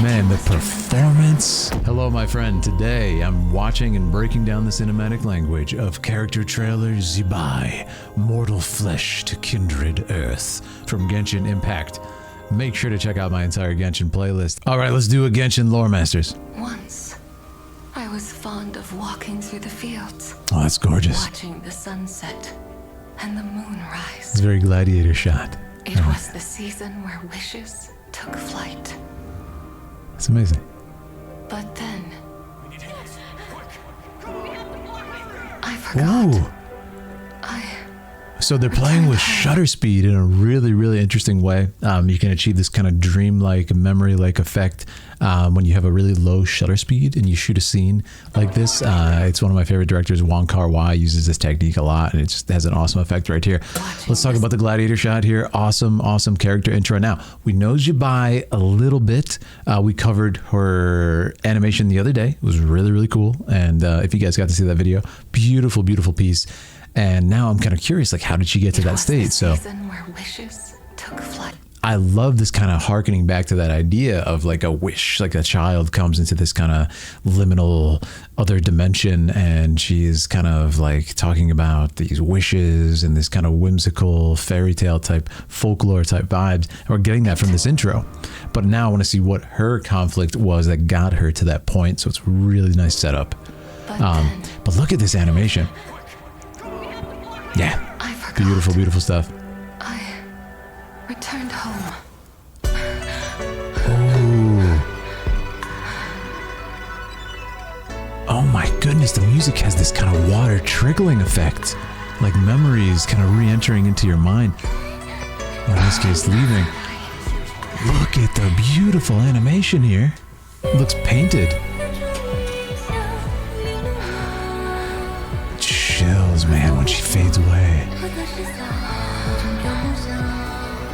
Man, the performance. Hello, my friend. Today, I'm watching and breaking down the cinematic language of character trailer Zibai, Mortal Flesh to Kindred Earth from Genshin Impact. Make sure to check out my entire Genshin playlist. All right, let's do a Genshin Lore Masters. Once, I was fond of walking through the fields. Oh, that's gorgeous. Watching the sunset and the moon rise. It's a very gladiator shot. It was the season where wishes took flight. It's amazing. But then, I forgot. Ooh. So they're playing with shutter speed in a really, really interesting way. You can achieve this kind of dreamlike, memory-like effect when you have a really low shutter speed and you shoot a scene like this. It's one of my favorite directors, Wong Kar-wai, uses this technique a lot, and it just has an awesome effect right here. Let's talk about the gladiator shot here. Awesome, awesome character intro. Now, we know Zibai a little bit. We covered her animation the other day. It was really, really cool. And if you guys got to see that video, beautiful, beautiful piece. And now I'm kind of curious, like, how did she get to that state? So where wishes took flight. I love this kind of harkening back to that idea of like a wish, like a child comes into this kind of liminal other dimension, and she is kind of like talking about these wishes and this kind of whimsical fairy tale type, folklore type vibes. And we're getting that from this intro. But now I want to see what her conflict was that got her to that point. So it's a really nice setup. But look at this animation. Yeah, beautiful, beautiful stuff. I returned home. Oh my goodness, the music has this kind of water trickling effect, like memories kind of re-entering into your mind, or in this case leaving. Look at the beautiful animation here. It looks painted. Chills, man, when she fades away.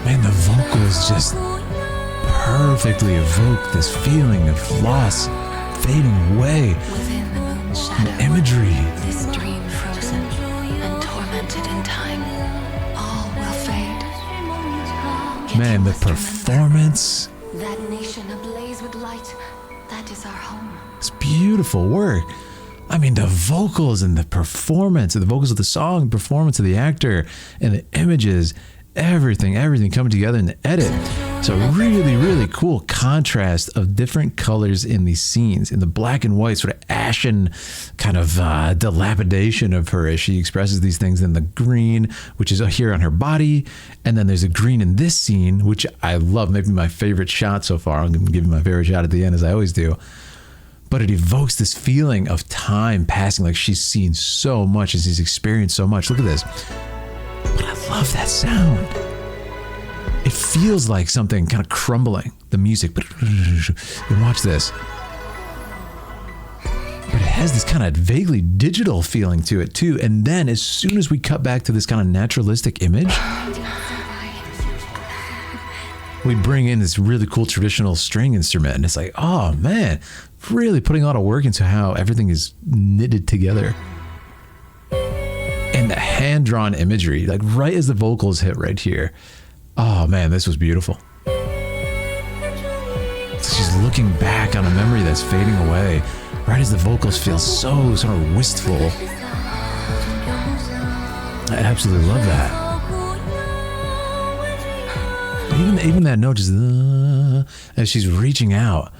Man, the vocals just perfectly evoke this feeling of loss, fading away. Within the moon's shadow, the imagery. This dream frozen and tormented in time, all will fade. Yet Man, the performance. That nation ablaze with light, that is our home. It's beautiful work. I mean, the vocals and the performance, the vocals of the song, performance of the actor, and the images, everything coming together in the edit. So really, really cool contrast of different colors in these scenes. In the black and white, sort of ashen kind of dilapidation of her as she expresses these things. In the green, which is here on her body. And then there's a green in this scene, which I love, maybe my favorite shot so far. I'm going to give you my favorite shot at the end, as I always do. But it evokes this feeling of time passing, like she's seen so much and she's experienced so much. Look at this. But I love that sound. It feels like something kind of crumbling, the music. But and watch this. But it has this kind of vaguely digital feeling to it too. And then as soon as we cut back to this kind of naturalistic image, we bring in this really cool traditional string instrument. And it's like, oh man, really putting a lot of work into how everything is knitted together. And the hand-drawn imagery, like right as the vocals hit right here. Oh man, this was beautiful. She's looking back on a memory that's fading away, right as the vocals feel so sort of wistful. I absolutely love that. Even that note just as she's reaching out,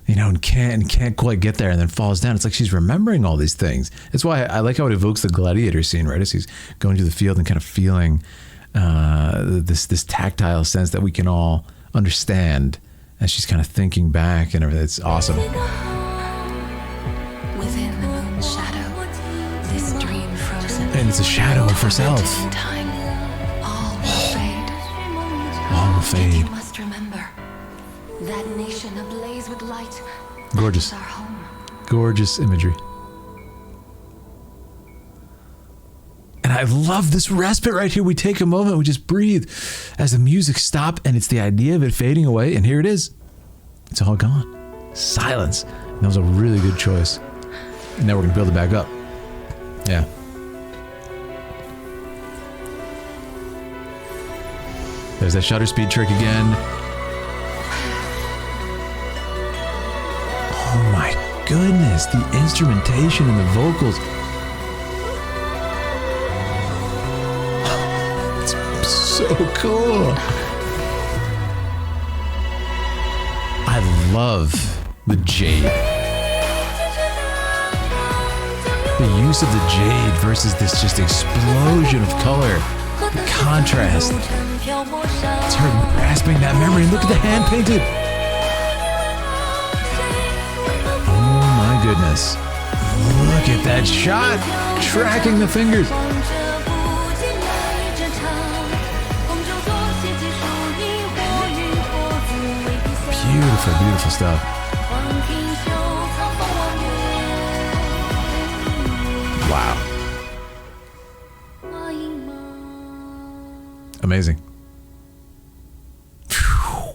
you know, and can't quite get there, and then falls down. It's like she's remembering all these things. That's why I like how it evokes the gladiator scene, right? As he's going through the field and kind of feeling this tactile sense that we can all understand as she's kind of thinking back and everything. It's awesome. Within the moon's shadow, this dream frozen. And it's a shadow of herself. In time, all will fade. All will fade. You must remember, that nation ablaze with light. Gorgeous. That is our home. Gorgeous imagery. And I love this respite right here. We take a moment, we just breathe as the music stops, and it's the idea of it fading away, and here it is. It's all gone. Silence. And that was a really good choice. And now we're gonna build it back up. Yeah. There's that shutter speed trick again. Oh my goodness, the instrumentation and the vocals. It's so cool. I love the jade. The use of the jade versus this just explosion of color. The contrast. It's her grasping that memory. Look at the hand painted. Oh my goodness. Look at that shot. Tracking the fingers. Beautiful, beautiful stuff. Wow. Amazing. Phew.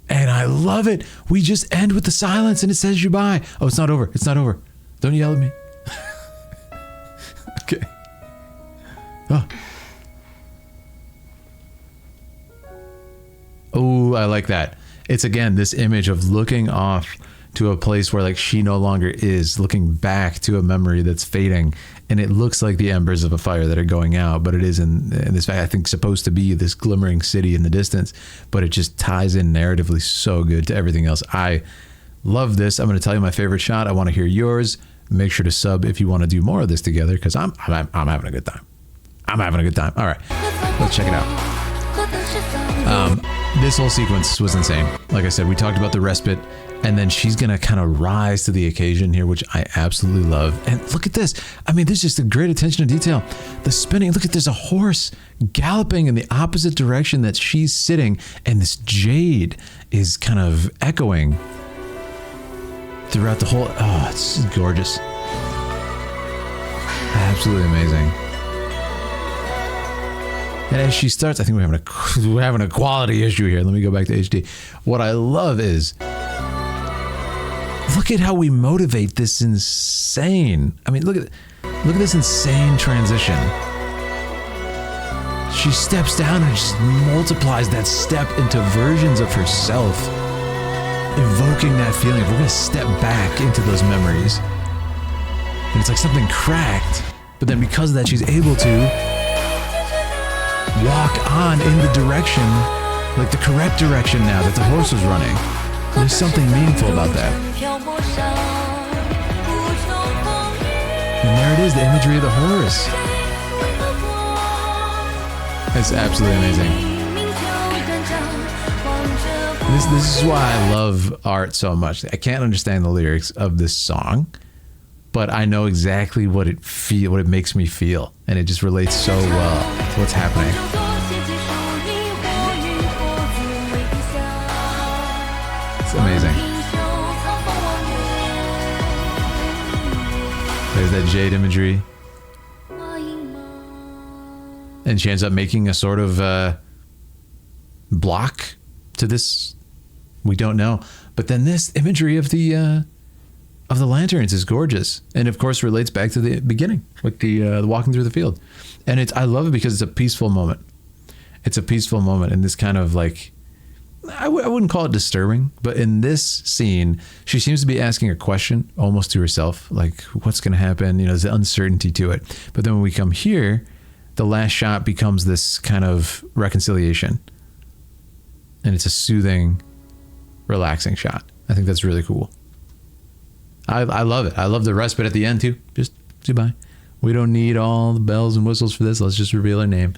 And I love it. We just end with the silence and it says Zibai. Oh, it's not over. It's not over. Don't yell at me. Okay. Oh, I like that. It's again this image of looking off to a place where like she no longer is, looking back to a memory that's fading, and it looks like the embers of a fire that are going out, but it is in this, I think, supposed to be this glimmering city in the distance, but it just ties in narratively so good to everything else. I love this. I'm going to tell you my favorite shot. I want to hear yours. Make sure to sub if you want to do more of this together, because I'm having a good time. I'm having a good time. All right, let's check it out. This whole sequence was insane. Like I said, we talked about the respite, and then she's going to kind of rise to the occasion here, which I absolutely love. And look at this. I mean, there's just a great attention to detail. The spinning, look at, there's a horse galloping in the opposite direction that she's sitting, and this jade is kind of echoing throughout the whole, oh, it's gorgeous. Absolutely amazing. And as she starts, I think we're having a quality issue here. Let me go back to HD. What I love is, look at how we motivate this insane. I mean, look at this insane transition. She steps down and just multiplies that step into versions of herself, evoking that feeling of we're gonna step back into those memories. And it's like something cracked, but then because of that, she's able to walk on in the direction, like the correct direction now that the horse was running. There's something meaningful about that. And there it is, the imagery of the horse. It's absolutely amazing. This is why I love art so much. I can't understand the lyrics of this song, but I know exactly what it makes me feel, and it just relates so well to what's happening. It's amazing. There's that jade imagery, and she ends up making a sort of block to this. We don't know, but then this imagery of the lanterns is gorgeous, and of course relates back to the beginning with the walking through the field. And I love it because it's a peaceful moment. It's a peaceful moment, and this kind of like, I wouldn't call it disturbing, but in this scene, she seems to be asking a question almost to herself, like what's going to happen? You know, there's the uncertainty to it. But then when we come here, the last shot becomes this kind of reconciliation, and it's a soothing, relaxing shot. I think that's really cool. I love it. I love the respite at the end too. Just Zibai. We don't need all the bells and whistles for this. Let's just reveal her name.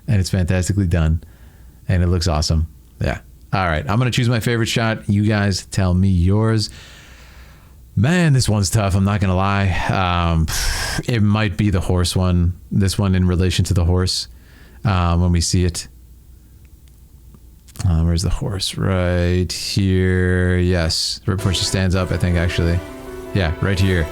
And it's fantastically done. And it looks awesome. Yeah. All right. I'm going to choose my favorite shot. You guys tell me yours. Man, this one's tough. I'm not going to lie. It might be the horse one. This one in relation to the horse. When we see it. Where's the horse? Right here. Yes. Right before she stands up, I think, actually. Yeah, right here.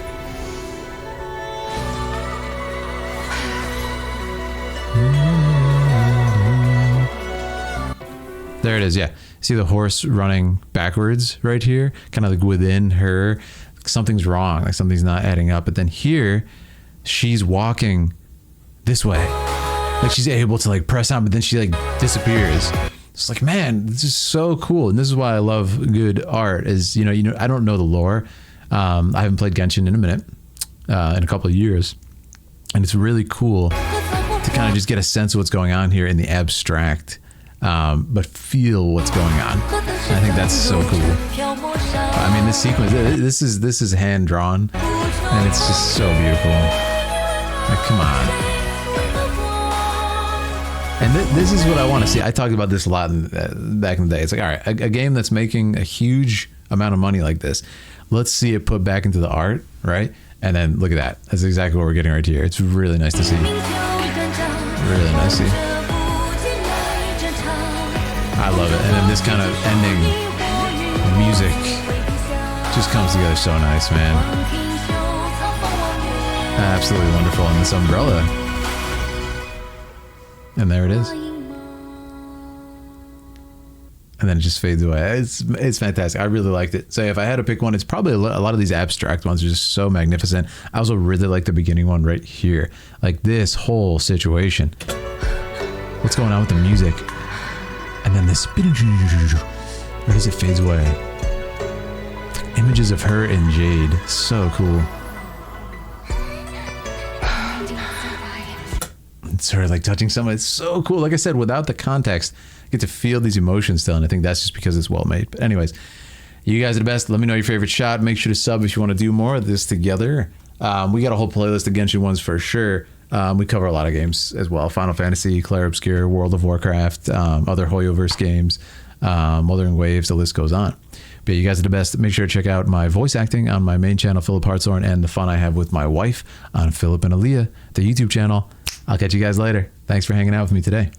There it is, yeah. See the horse running backwards right here? Kind of like within her. Something's wrong, like something's not adding up. But then here, she's walking this way. Like she's able to like press on, but then she like disappears. It's like, man, this is so cool. And this is why I love good art is, I don't know the lore. I haven't played Genshin in a minute, in a couple of years. And it's really cool to kind of just get a sense of what's going on here in the abstract, but feel what's going on. And I think that's so cool. I mean, this sequence, this is hand drawn, and it's just so beautiful. Like, come on. And this is what I want to see. I talked about this a lot back in the day. It's like, all right, a game that's making a huge amount of money like this, let's see it put back into the art, right? And then look at that. That's exactly what we're getting right here. It's really nice to see. Really nice to see. I love it. And then this kind of ending music just comes together so nice, man. Absolutely wonderful. And this umbrella. And there it is. And then it just fades away. It's fantastic. I really liked it. So if I had to pick one, it's probably a lot of these abstract ones are just so magnificent. I also really like the beginning one right here. Like this whole situation. What's going on with the music? And then this, right as it fades away. Images of her and Jade. So cool. It's her like touching someone. It's so cool. Like I said, without the context, you get to feel these emotions still. And I think that's just because it's well made. But anyways, you guys are the best. Let me know your favorite shot. Make sure to sub if you want to do more of this together. We got a whole playlist of Genshin ones for sure. We cover a lot of games as well. Final Fantasy, Clair Obscur, World of Warcraft, other Hoyoverse games, Wuthering Waves, the list goes on. But you guys are the best. Make sure to check out my voice acting on my main channel, Philip Hartshorn, and the fun I have with my wife on Philip and Aaliyah, the YouTube channel. I'll catch you guys later. Thanks for hanging out with me today.